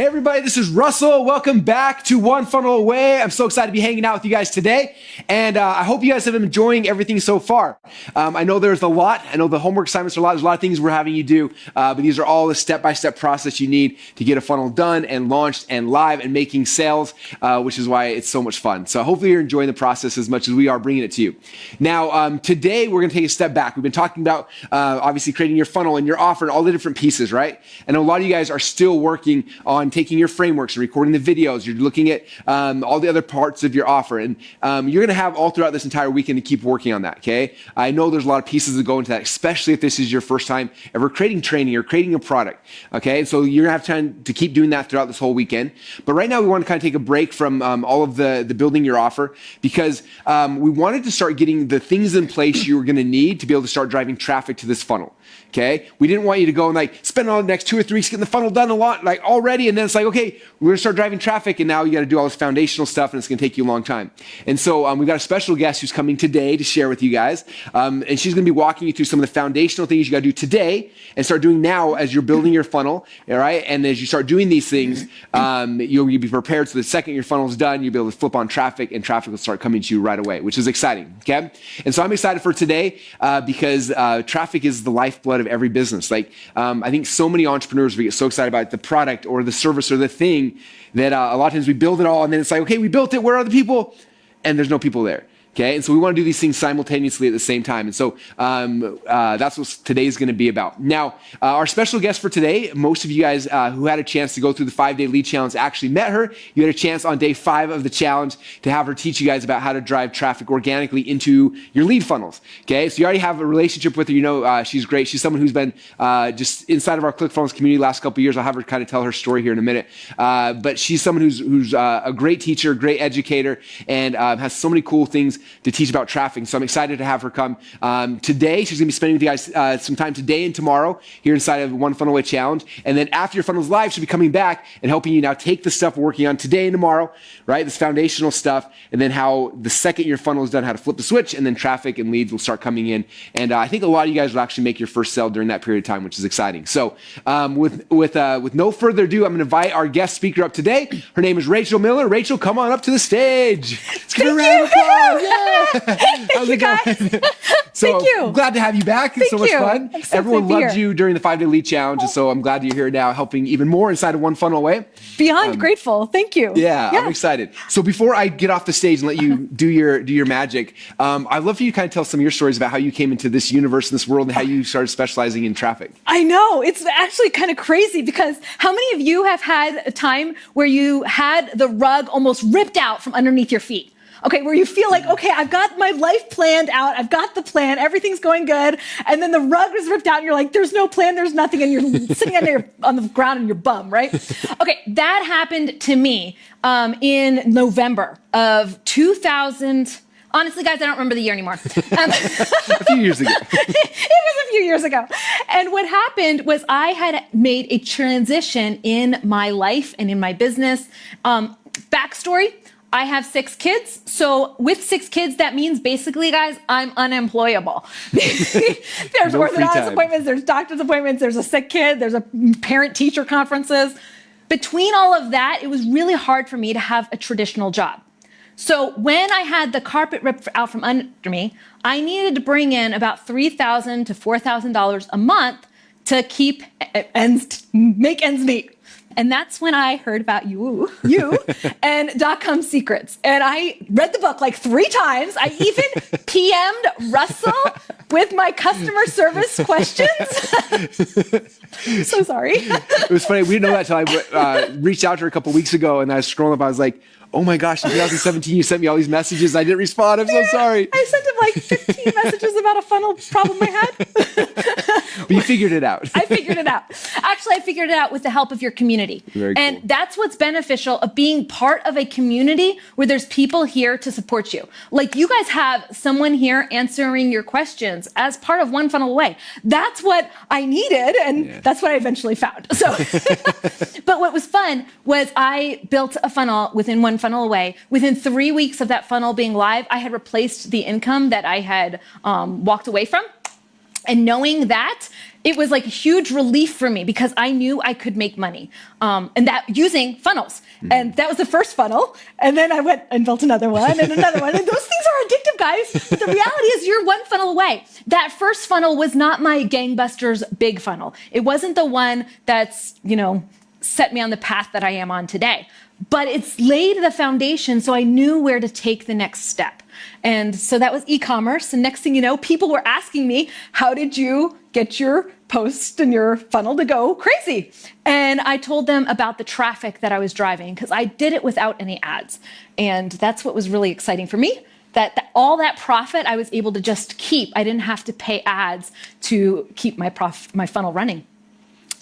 everybody, this is Russell. Welcome back to One Funnel Away. I'm so excited to be hanging out with you guys today. And I hope you guys have been enjoying everything so far. I know there's a lot. I know the homework assignments are a lot. There's a lot of things we're having you do. But these are all the step-by-step process you need to get a funnel done and launched and live and making sales, which is why it's so much fun. So hopefully you're enjoying the process as much as we are bringing it to you. Now, today we're going to take a step back. We've been talking about obviously creating your funnel and your offer and all the different pieces, right? And a lot of you guys are still working on taking your frameworks and recording the videos. You're looking at all the other parts of your offer. And you're going to have all throughout this entire weekend to keep working on that, okay? I know there's a lot of pieces that go into that, especially if this is your first time ever creating training or creating a product, okay? So you're going to have time to keep doing that throughout this whole weekend. But right now we want to kind of take a break from all of the building your offer because we wanted to start getting the things in place you were going to need to be able to start driving traffic to this funnel. Okay, we didn't want you to go and like spend all the next 2 or 3 weeks getting the funnel done a lot like already, and then it's like, okay, we're gonna start driving traffic, and now you got to do all this foundational stuff, and it's gonna take you a long time. And so we've got a special guest who's coming today to share with you guys, and she's gonna be walking you through some of the foundational things you got to do today and start doing now as you're building your funnel. All right, and as you start doing these things, you'll be prepared so the second your funnel's done, you'll be able to flip on traffic, and traffic will start coming to you right away, which is exciting. Okay, and so I'm excited for today because traffic is the lifeblood of every business. Like, I think so many entrepreneurs, we get so excited about the product or the service or the thing that a lot of times we build it all and then it's like, okay, we built it, where are the people? And there's no people there. Okay, and so we want to do these things simultaneously at the same time. And so that's what today's going to be about. Now, our special guest for today, most of you guys who had a chance to go through the 5-day lead challenge actually met her. You had a chance on day 5 of the challenge to have her teach you guys about how to drive traffic organically into your lead funnels. Okay, so you already have a relationship with her. You know she's great. She's someone who's been just inside of our ClickFunnels community the last couple of years. I'll have her kind of tell her story here in a minute. But she's someone who's a great teacher, great educator, and has so many cool things to teach about traffic. So I'm excited to have her come today. She's gonna be spending with you guys some time today and tomorrow here inside of One Funnel Away Challenge. And then after your funnel's live, she'll be coming back and helping you now take the stuff we're working on today and tomorrow, right? This foundational stuff, and then how the second your funnel is done, how to flip the switch, and then traffic and leads will start coming in. And I think a lot of you guys will actually make your first sale during that period of time, which is exciting. So with no further ado, I'm gonna invite our guest speaker up today. Her name is Rachel Miller. Rachel, come on up to the stage. Let's give her a round of applause. Yeah. How's it going? So Thank you. Glad to have you back. It's so much fun. I'm so Everyone glad to be loved here. you during the 5-day lead challenge, and so I'm glad you're here now helping even more inside of One Funnel Away. Beyond grateful. Thank you. Yeah, I'm excited. So before I get off the stage and let you do your magic, I'd love for you to kind of tell some of your stories about how you came into this universe, this world, and how you started specializing in traffic. I know. It's actually kind of crazy because how many of you have had a time where you had the rug almost ripped out from underneath your feet? Okay, where you feel like, okay, I've got my life planned out. I've got the plan. Everything's going good. And then the rug is ripped out and you're like, there's no plan. There's nothing. And you're sitting on the ground in your bum, right? Okay, that happened to me in November of 2000. Honestly, guys, I don't remember the year anymore. A few years ago. It was a few years ago. And what happened was I had made a transition in my life and in my business. Backstory. I have 6 kids. So with 6 kids, that means basically, guys, I'm unemployable. There's orthodontist appointments, there's doctor's appointments, there's a sick kid, there's a parent-teacher conferences. Between all of that, it was really hard for me to have a traditional job. So when I had the carpet ripped out from under me, I needed to bring in about $3,000 to $4,000 a month to make ends meet. And that's when I heard about you and .com Secrets. And I read the book like 3 times. I even PM'd Russell with my customer service questions. So sorry. It was funny. We didn't know that until I reached out to her a couple weeks ago, and I was scrolling up. I was like, oh my gosh, in 2017, you sent me all these messages. I didn't respond. I'm so sorry. I sent him like 15 messages about a funnel problem I had. But you figured it out. I figured it out. Actually, I figured it out with the help of your community. Very cool. And that's what's beneficial of being part of a community where there's people here to support you. Like you guys have someone here answering your questions as part of One Funnel Away. That's what I needed, and that's what I eventually found. So, but what was fun was I built a funnel within One Funnel Away. Within 3 weeks of that funnel being live, I had replaced the income that I had walked away from. And knowing that, it was like a huge relief for me because I knew I could make money, and that using funnels. And that was the first funnel. And then I went and built another one and another one. And those things are addictive, guys. But the reality is you're one funnel away. That first funnel was not my gangbusters big funnel. It wasn't the one that's, set me on the path that I am on today. But it's laid the foundation so I knew where to take the next step. And so that was e-commerce. And next thing you know, people were asking me, how did you get your post and your funnel to go crazy? And I told them about the traffic that I was driving because I did it without any ads. And that's what was really exciting for me, that all that profit I was able to just keep. I didn't have to pay ads to keep my funnel running.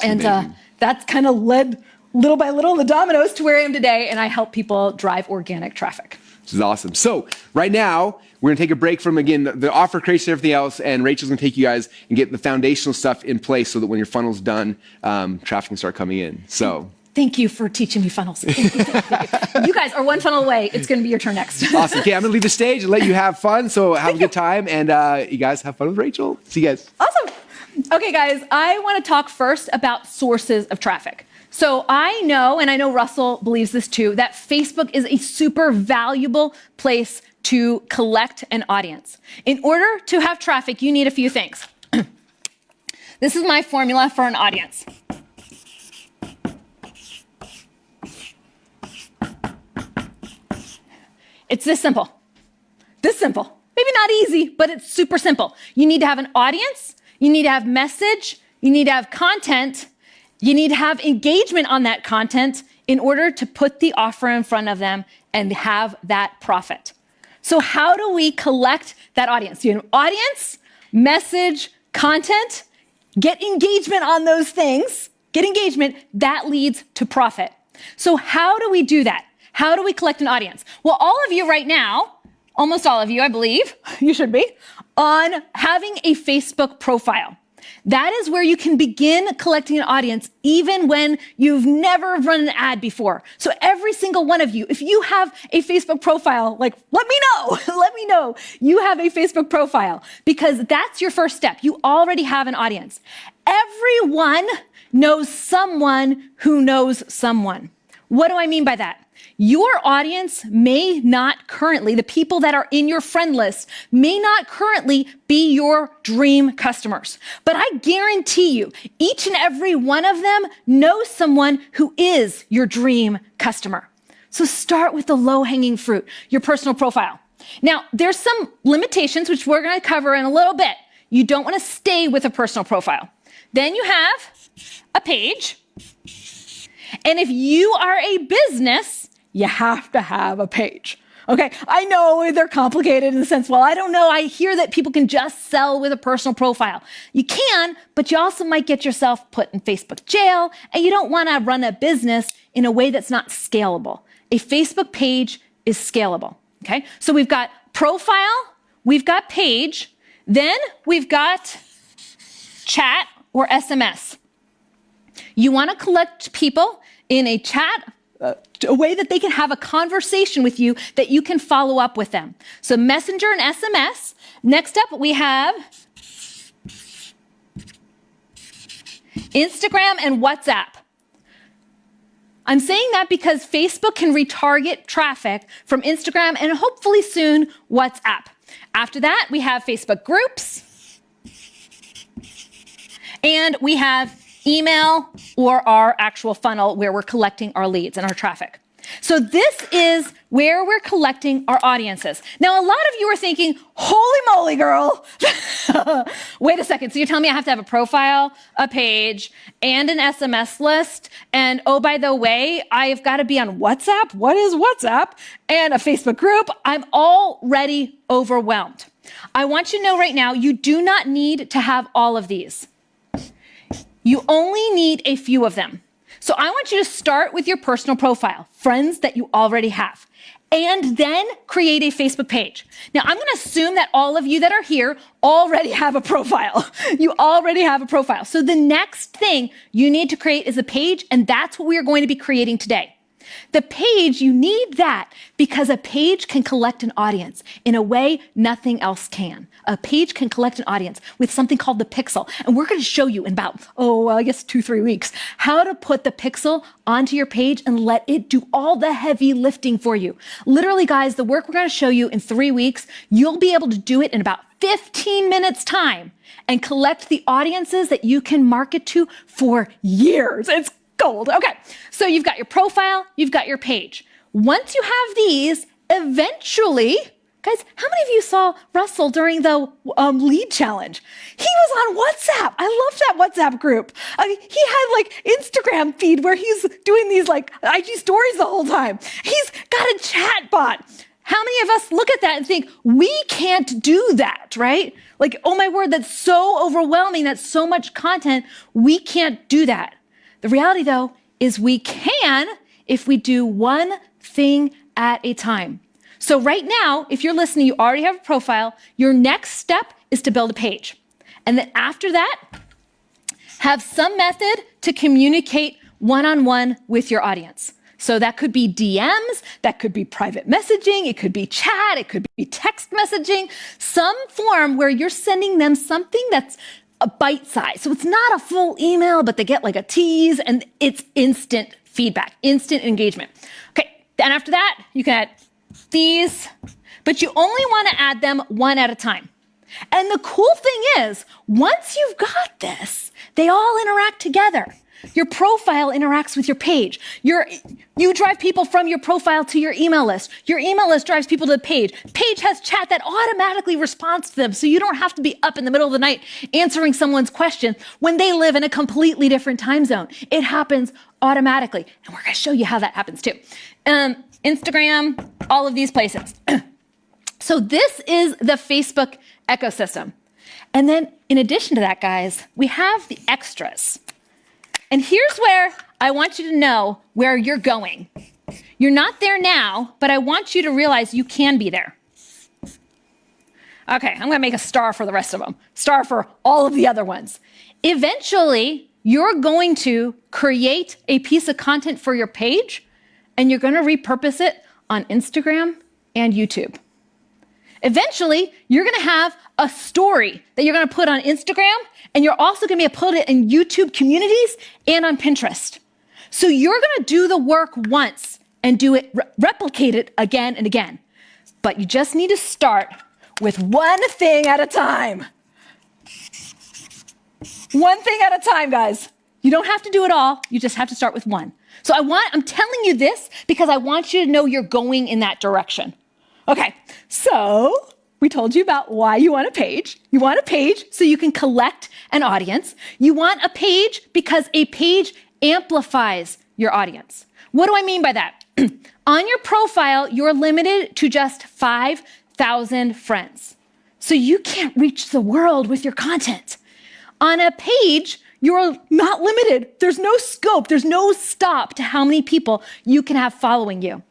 And that's kind of led little by little the dominoes to where I am today. And I help people drive organic traffic. This is awesome. So right now, we're going to take a break from, again, the offer creation and everything else, and Rachel's going to take you guys and get the foundational stuff in place so that when your funnel's done, traffic can start coming in. So thank you for teaching me funnels. Thank you. You guys are one funnel away. It's going to be your turn next. Awesome. Okay, I'm going to leave the stage and let you have fun. So have a good time, and you guys have fun with Rachel. See you guys. Awesome. Okay, guys, I want to talk first about sources of traffic. So I know, and I know Russell believes this too, that Facebook is a super valuable place to collect an audience. In order to have traffic, you need a few things. This is my formula for an audience. It's this simple. This simple. Maybe not easy, but it's super simple. You need to have an audience, you need to have message, you need to have content, you need to have engagement on that content in order to put the offer in front of them and have that profit. So how do we collect that audience? You have audience, message, content, get engagement on those things, get engagement, that leads to profit. So how do we do that? How do we collect an audience? Well, all of you right now, almost all of you, I believe, you should be, on having a Facebook profile. That is where you can begin collecting an audience even when you've never run an ad before. So every single one of you, if you have a Facebook profile, let me know, let me know you have a Facebook profile because that's your first step. You already have an audience. Everyone knows someone who knows someone. What do I mean by that? Your audience may not currently, the people that are in your friend list, may not currently be your dream customers. But I guarantee you, each and every one of them knows someone who is your dream customer. So start with the low-hanging fruit, your personal profile. Now, there's some limitations, which we're going to cover in a little bit. You don't want to stay with a personal profile. Then you have a page. And if you are a business, you have to have a page. Okay, I know they're complicated in the sense, well, I don't know. I hear that people can just sell with a personal profile. You can, but you also might get yourself put in Facebook jail, and you don't want to run a business in a way that's not scalable. A Facebook page is scalable. Okay, so we've got profile, we've got page, then we've got chat or SMS. You want to collect people in a chat, a way that they can have a conversation with you that you can follow up with them. So Messenger and SMS. Next up, we have Instagram and WhatsApp. I'm saying that because Facebook can retarget traffic from Instagram and hopefully soon WhatsApp. After that, we have Facebook groups. And we have email or our actual funnel where we're collecting our leads and our traffic. So this is where we're collecting our audiences. Now, a lot of you are thinking, holy moly, girl. Wait a second. So you're telling me I have to have a profile, a page, and an SMS list. And oh, by the way, I've got to be on WhatsApp. What is WhatsApp? And a Facebook group. I'm already overwhelmed. I want you to know right now, you do not need to have all of these. You only need a few of them. So I want you to start with your personal profile, friends that you already have, and then create a Facebook page. Now, I'm going to assume that all of you that are here already have a profile. You already have a profile. So the next thing you need to create is a page, and that's what we are going to be creating today. The page, you need that because a page can collect an audience in a way nothing else can. A page can collect an audience with something called the pixel. And we're going to show you in about, I guess 2-3 weeks, how to put the pixel onto your page and let it do all the heavy lifting for you. Literally, guys, the work we're going to show you in 3 weeks, you'll be able to do it in about 15 minutes time and collect the audiences that you can market to for years. It's gold. Okay, so you've got your profile, you've got your page. Once you have these, eventually, guys, how many of you saw Russell during the lead challenge? He was on WhatsApp. I love that WhatsApp group. He had like Instagram feed where he's doing these like IG stories the whole time. He's got a chat bot. How many of us look at that and think, we can't do that, right? Like, oh my word, that's so overwhelming. That's so much content. We can't do that. The reality, though, is we can if we do one thing at a time. So right now, if you're listening, you already have a profile. Your next step is to build a page. And then after that, have some method to communicate one-on-one with your audience. So that could be DMs, that could be private messaging, it could be chat, it could be text messaging, some form where you're sending them something that's a bite size. So it's not a full email, but they get like a tease and it's instant feedback, instant engagement. Okay, then after that, you can add these, but you only want to add them one at a time. And the cool thing is, once you've got this, they all interact together. Your profile interacts with your page. You drive people from your profile to your email list. Your email list drives people to the page. Page has chat that automatically responds to them, so you don't have to be up in the middle of the night answering someone's question when they live in a completely different time zone. It happens automatically, and we're going to show you how that happens too. Instagram, all of these places. So this is the Facebook ecosystem. And then in addition to that, guys, we have the extras. And here's where I want you to know where you're going. You're not there now, but I want you to realize you can be there. Okay, I'm going to make a star for the rest of them. Star for all of the other ones. Eventually, you're going to create a piece of content for your page, and you're going to repurpose it on Instagram and YouTube. Eventually, you're going to have a story that you're going to put on Instagram, and you're also going to be able to put it in YouTube communities and on Pinterest. So you're going to do the work once and do it, replicate it again and again. But you just need to start with one thing at a time. One thing at a time, guys. You don't have to do it all. You just have to start with one. So I'm telling you this because I want you to know you're going in that direction. Okay, so we told you about why you want a page. You want a page so you can collect an audience. You want a page because a page amplifies your audience. What do I mean by that? On your profile, you're limited to just 5,000 friends. So you can't reach the world with your content. On a page, you're not limited. There's no scope. There's no stop to how many people you can have following you.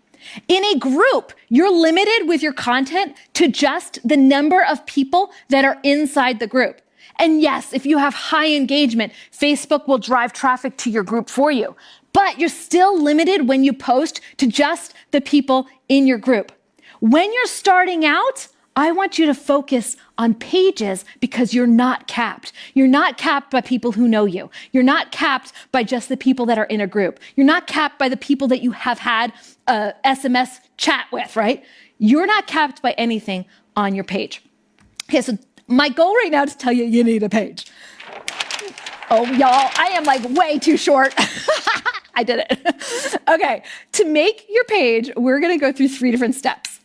In a group, you're limited with your content to just the number of people that are inside the group. And yes, if you have high engagement, Facebook will drive traffic to your group for you. But you're still limited when you post to just the people in your group. When you're starting out, I want you to focus on pages because you're not capped. You're not capped by people who know you. You're not capped by just the people that are in a group. You're not capped by the people that you have had a SMS chat with, right? You're not capped by anything on your page. Okay, so my goal right now is to tell you you need a page. Oh, y'all, I am like way too short. I did it. Okay, to make your page, we're gonna go through 3 different steps.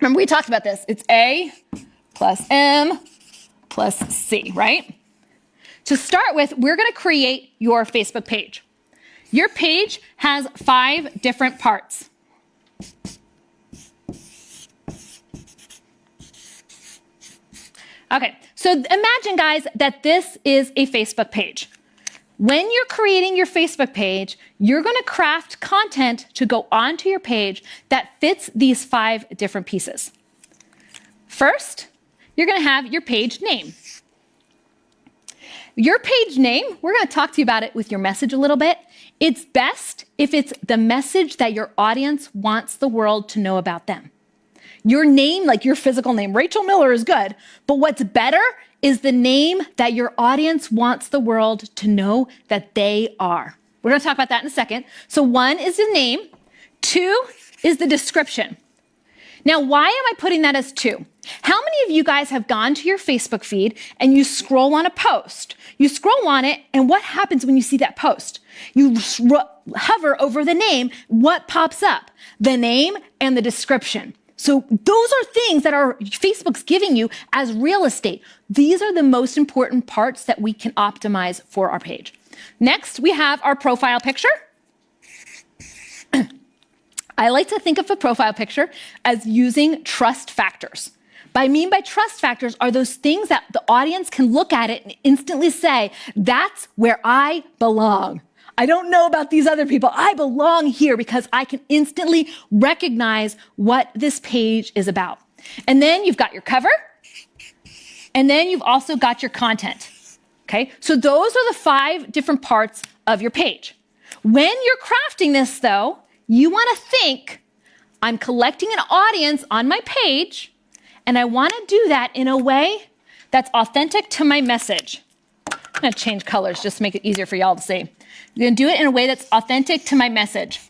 Remember, we talked about this. It's A plus M plus C, right? To start with, we're going to create your Facebook page. Your page has 5 different parts. Okay, so imagine, guys, that this is a Facebook page. When you're creating your Facebook page, you're going to craft content to go onto your page that fits these 5 different pieces. First, you're going to have your page name. your page name, we're going to talk to you about it with your message a little bit. It's best if it's the message that your audience wants the world to know about them. Your name, like your physical name, Rachel Miller, is good, but what's better is the name that your audience wants the world to know that they are. We're going to talk about that in a second. So 1 is the name, 2 is the description. Now, why am I putting that as 2? How many of you guys have gone to your Facebook feed and you scroll on a post? You scroll on it, and what happens when you see that post? You hover over the name. What pops up? The name and the description. So those are things that Facebook's giving you as real estate. These are the most important parts that we can optimize for our page. Next, we have our profile picture. I like to think of a profile picture as using trust factors. What I mean by trust factors are those things that the audience can look at it and instantly say, that's where I belong. I don't know about these other people. I belong here because I can instantly recognize what this page is about. And then you've got your cover, and then you've also got your content. Okay, so those are the 5 different parts of your page. When you're crafting this, though, you want to think, I'm collecting an audience on my page, and I want to do that in a way that's authentic to my message. I'm going to change colors just to make it easier for y'all to see. I'm going to do it in a way that's authentic to my message.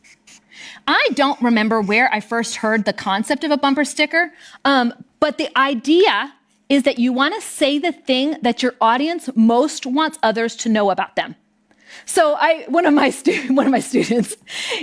I don't remember where I first heard the concept of a bumper sticker, but the idea is that you want to say the thing that your audience most wants others to know about them. So one of my students,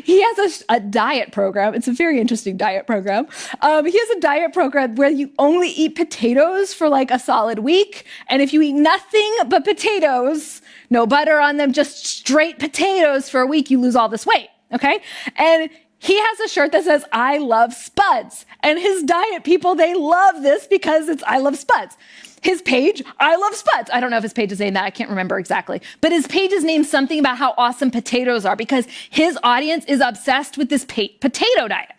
he has a diet program. It's a very interesting diet program. He has a diet program where you only eat potatoes for like a solid week. And if you eat nothing but potatoes, no butter on them, just straight potatoes for a week, you lose all this weight, okay? And he has a shirt that says, I love spuds. And his diet people, they love this because it's I love spuds. His page, I love spuds. I don't know if his page is named that. I can't remember exactly. But his page is named something about how awesome potatoes are because his audience is obsessed with this potato diet.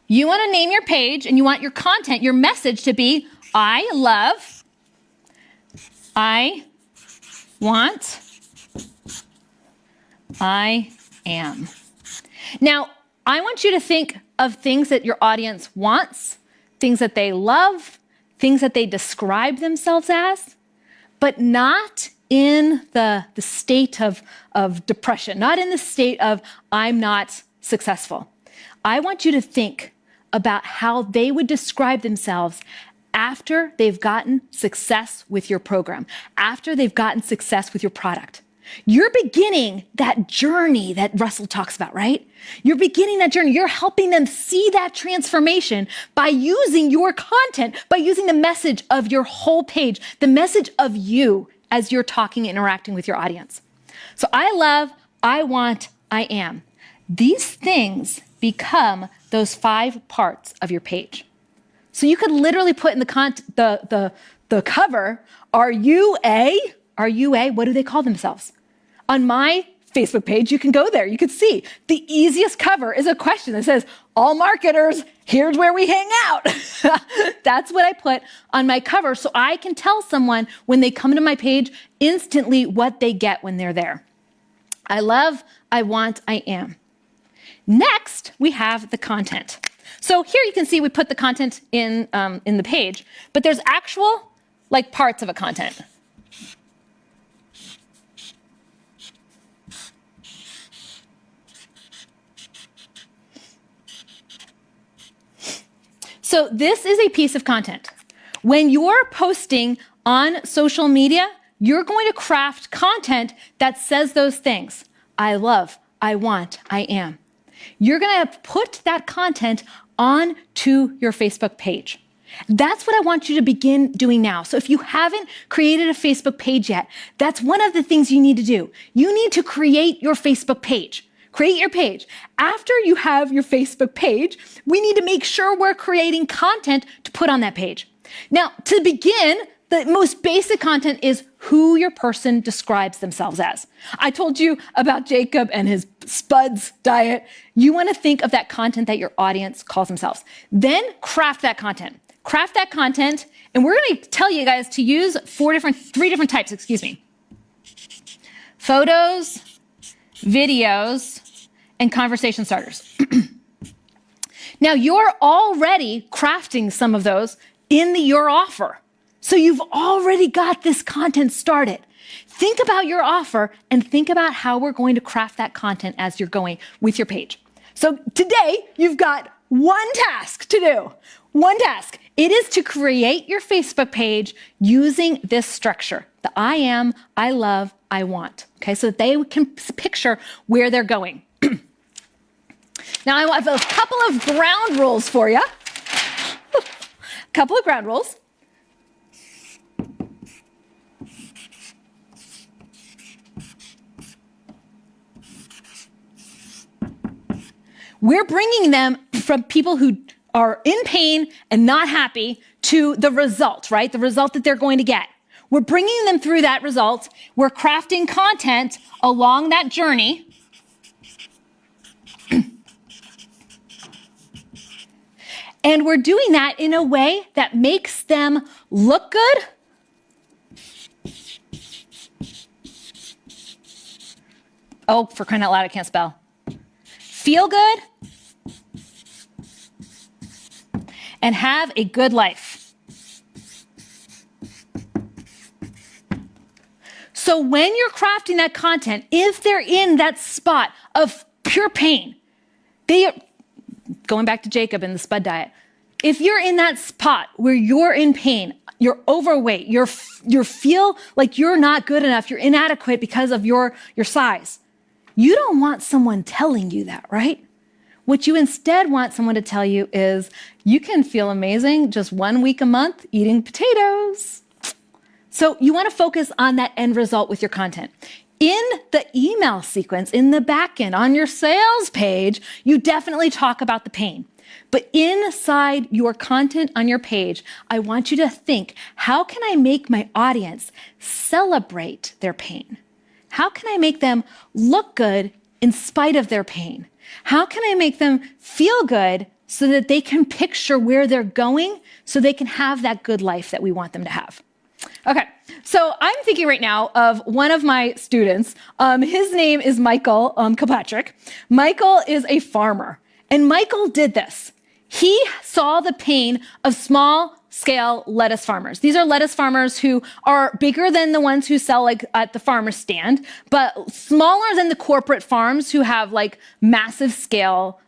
You want to name your page and you want your content, your message to be, I love, I want, I am. Now, I want you to think of things that your audience wants, things that they love, things that they describe themselves as, but not in the state of depression, not in the state of I'm not successful. I want you to think about how they would describe themselves after they've gotten success with your program, after they've gotten success with your product. You're beginning that journey that Russell talks about, right? You're beginning that journey. You're helping them see that transformation by using your content, by using the message of your whole page, the message of you as you're talking and interacting with your audience. So I love, I want, I am. These things become those 5 parts of your page. So you could literally put in the cover, are you a, what do they call themselves? On my Facebook page, you can go there. You can see the easiest cover is a question that says, all marketers, here's where we hang out. That's what I put on my cover. So I can tell someone when they come to my page instantly what they get when they're there. I love, I want, I am. Next, we have the content. So here you can see we put the content in the page, but there's actual like parts of a content. So this is a piece of content. When you're posting on social media, you're going to craft content that says those things. I love, I want, I am. You're going to put that content onto your Facebook page. That's what I want you to begin doing now. So if you haven't created a Facebook page yet, that's one of the things you need to do. You need to create your Facebook page. Create your page. After you have your Facebook page, we need to make sure we're creating content to put on that page. Now, to begin, the most basic content is who your person describes themselves as. I told you about Jacob and his spuds diet. You want to think of that content that your audience calls themselves. Then craft that content. Craft that content And we're going to tell you guys to use three different types, photos, videos, and conversation starters. Now, you're already crafting some of those in your offer. So you've already got this content started. Think about your offer and think about how we're going to craft that content as you're going with your page. So today, you've got one task to do. One task. It is to create your Facebook page using this structure. The I am, I love, I want. Okay, so that they can picture where they're going. Now, I have a couple of ground rules for you. A couple of ground rules. We're bringing them from people who are in pain and not happy to the result, right? The result that they're going to get. We're bringing them through that result. We're crafting content along that journey. And we're doing that in a way that makes them look good, oh, for crying out loud, I can't spell, feel good, and have a good life. So when you're crafting that content, if they're in that spot of pure pain, going back to Jacob and the Spud diet, if you're in that spot where you're in pain, you're overweight, you feel like you're not good enough, you're inadequate because of your size, you don't want someone telling you that, right? What you instead want someone to tell you is, you can feel amazing just 1 week a month eating potatoes. So you want to focus on that end result with your content. In the email sequence, in the backend, on your sales page, you definitely talk about the pain. But inside your content on your page, I want you to think, how can I make my audience celebrate their pain? How can I make them look good in spite of their pain? How can I make them feel good so that they can picture where they're going so they can have that good life that we want them to have? Okay, so I'm thinking right now of one of my students. His name is Michael Kilpatrick. Michael is a farmer, and Michael did this. He saw the pain of small-scale lettuce farmers. These are lettuce farmers who are bigger than the ones who sell like at the farmer's stand, but smaller than the corporate farms who have like massive scale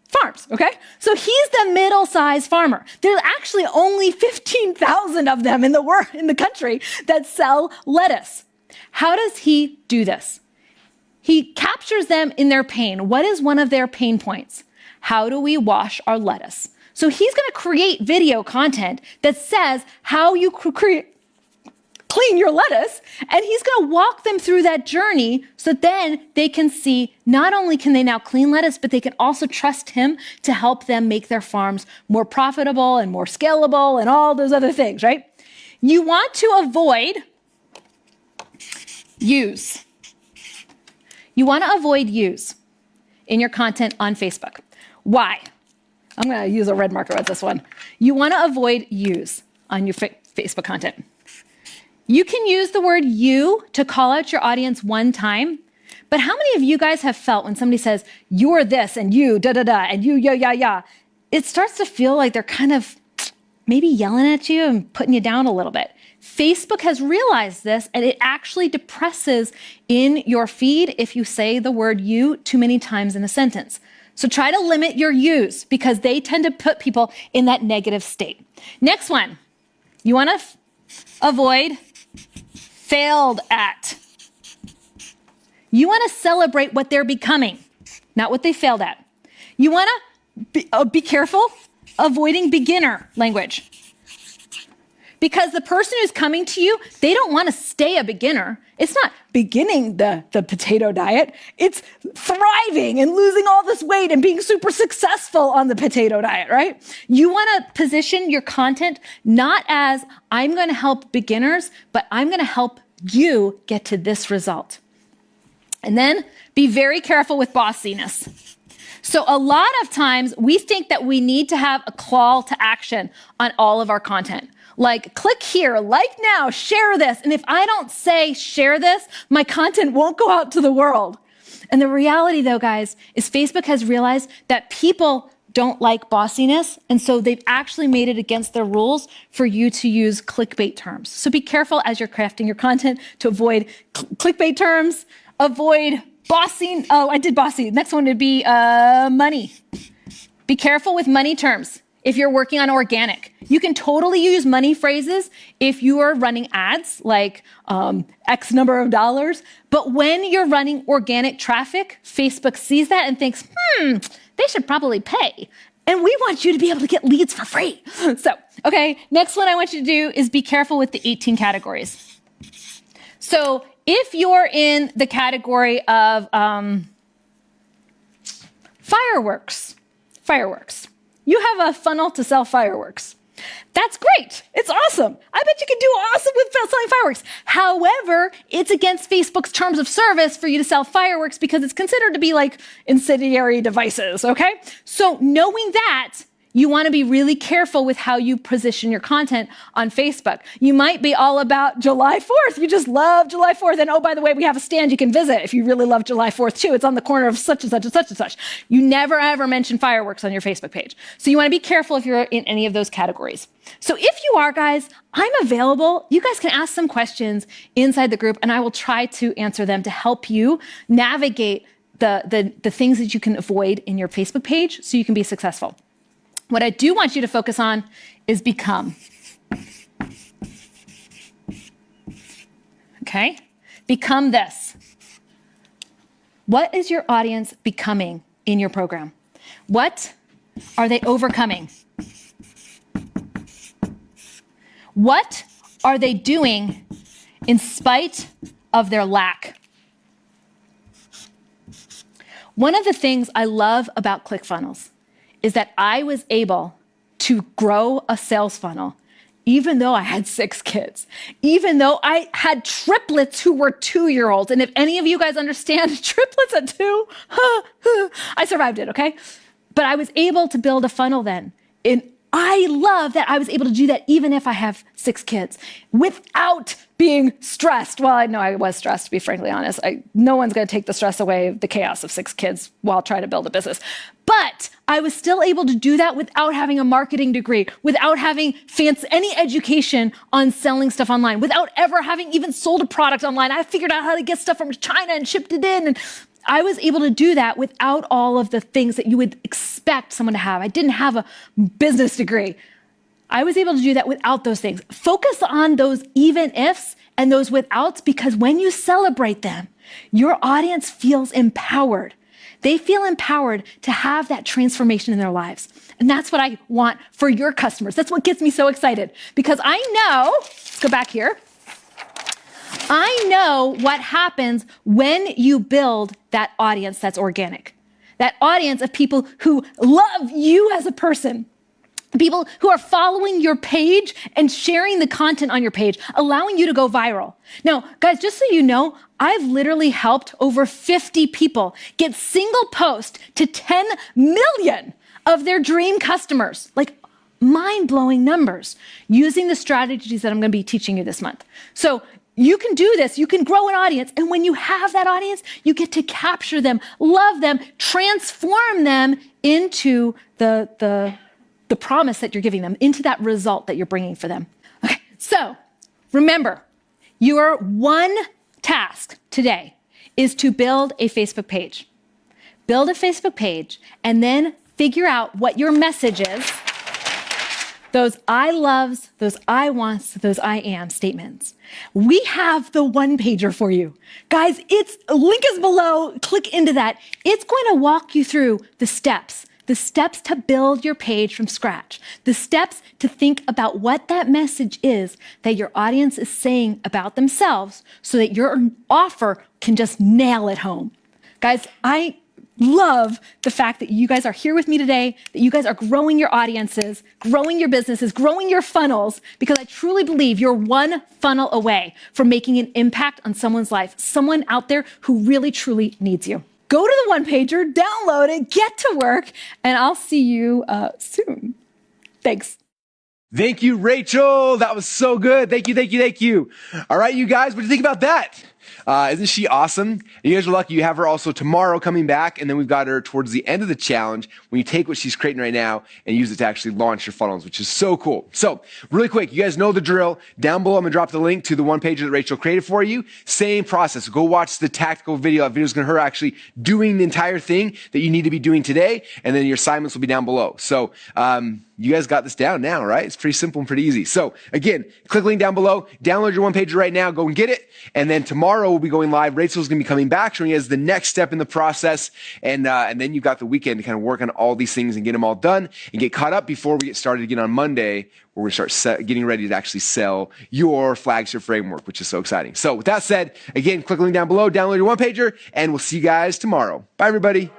farms, okay? So he's the middle-sized farmer. There's actually only 15,000 of them in the country that sell lettuce. How does he do this? He captures them in their pain. What is one of their pain points? How do we wash our lettuce? So he's going to create video content that says how you clean your lettuce, and he's going to walk them through that journey so then they can see not only can they now clean lettuce, but they can also trust him to help them make their farms more profitable and more scalable and all those other things, right? You want to avoid use. You want to avoid use in your content on Facebook. Why? I'm going to use a red marker with this one. You want to avoid use on your Facebook content. You can use the word you to call out your audience one time, but how many of you guys have felt when somebody says, you're this and you da-da-da and you ya, it starts to feel like they're kind of maybe yelling at you and putting you down a little bit. Facebook has realized this, and it actually depresses in your feed if you say the word you too many times in a sentence. So try to limit your use because they tend to put people in that negative state. Next one, you want to avoid failed at. You want to celebrate what they're becoming, not what they failed at. You want to be careful avoiding beginner language. Because the person who's coming to you, they don't want to stay a beginner. It's not beginning the potato diet. It's thriving and losing all this weight and being super successful on the potato diet, right? You want to position your content not as, I'm going to help beginners, but I'm going to help you get to this result. And then be very careful with bossiness. So a lot of times we think that we need to have a call to action on all of our content. Like, click here, like now, share this. And if I don't say share this, my content won't go out to the world. And the reality though, guys, is Facebook has realized that people don't like bossiness. And so they've actually made it against their rules for you to use clickbait terms. So be careful as you're crafting your content to avoid clickbait terms, avoid bossing. Oh, I did bossy. Next one would be money. Be careful with money terms. If you're working on organic, you can totally use money phrases if you are running ads like X number of dollars. But when you're running organic traffic, Facebook sees that and thinks, they should probably pay. And we want you to be able to get leads for free. So, okay, next one I want you to do is be careful with the 18 categories. So if you're in the category of fireworks, you have a funnel to sell fireworks. That's great. It's awesome. I bet you could do awesome with selling fireworks. However, it's against Facebook's terms of service for you to sell fireworks because it's considered to be like incendiary devices, okay? So knowing that, you want to be really careful with how you position your content on Facebook. You might be all about July 4th. You just love July 4th. And oh, by the way, we have a stand you can visit if you really love July 4th too. It's on the corner of such and such and such and such. You never ever mention fireworks on your Facebook page. So you want to be careful if you're in any of those categories. So if you are, guys, I'm available. You guys can ask some questions inside the group and I will try to answer them to help you navigate the things that you can avoid in your Facebook page so you can be successful. What I do want you to focus on is become. Okay? Become this. What is your audience becoming in your program? What are they overcoming? What are they doing in spite of their lack? One of the things I love about ClickFunnels is that I was able to grow a sales funnel even though I had 6 kids, even though I had triplets who were 2-year-olds. And if any of you guys understand triplets at 2, I survived it, okay? But I was able to build a funnel then. And I love that I was able to do that even if I have 6 kids without being stressed. Well, I know I was stressed, to be frankly honest. No one's going to take the stress away of the chaos of 6 kids while trying to build a business. But I was still able to do that without having a marketing degree, without having any education on selling stuff online, without ever having even sold a product online. I figured out how to get stuff from China and shipped it in. And I was able to do that without all of the things that you would expect someone to have. I didn't have a business degree. I was able to do that without those things. Focus on those even ifs and those withouts, because when you celebrate them, your audience feels empowered. They feel empowered to have that transformation in their lives. And that's what I want for your customers. That's what gets me so excited, because I know, let's go back here. I know what happens when you build that audience that's organic. That audience of people who love you as a person. People who are following your page and sharing the content on your page, allowing you to go viral. Now, guys, just so you know, I've literally helped over 50 people get single post to 10 million of their dream customers. Like, mind-blowing numbers using the strategies that I'm going to be teaching you this month. So you can do this. You can grow an audience. And when you have that audience, you get to capture them, love them, transform them into the promise that you're giving them, into that result that you're bringing for them. Okay, so remember, your one task today is to build a Facebook page. Build a Facebook page and then figure out what your message is. Those I loves, those I wants, those I am statements. We have the one-pager for you. Guys, link is below. Click into that. It's going to walk you through the steps to build your page from scratch, the steps to think about what that message is that your audience is saying about themselves so that your offer can just nail it home. Guys, I love the fact that you guys are here with me today, that you guys are growing your audiences, growing your businesses, growing your funnels, because I truly believe you're one funnel away from making an impact on someone's life, someone out there who really, truly needs you. go to the one pager, download it, get to work, and I'll see you soon. Thanks. Thank you, Rachel. That was so good. Thank you, thank you, thank you. All right, you guys, what do you think about that? Isn't she awesome? You guys are lucky. You have her also tomorrow coming back, and then we've got her towards the end of the challenge when you take what she's creating right now and use it to actually launch your funnels, which is so cool. So really quick, you guys know the drill. Down below, I'm gonna drop the link to the one page that Rachel created for you. Same process. Go watch the tactical video. That video is gonna her actually doing the entire thing that you need to be doing today, and then your assignments will be down below. So you guys got this down now, right? It's pretty simple and pretty easy. So again, click link down below, download your one pager right now, go and get it. And then tomorrow we'll be going live. Rachel's gonna be coming back, showing you guys the next step in the process. And then you've got the weekend to kind of work on all these things and get them all done and get caught up before we get started again on Monday, where we start getting ready to actually sell your flagship framework, which is so exciting. So with that said, again, click link down below, download your one pager, and we'll see you guys tomorrow. Bye, everybody.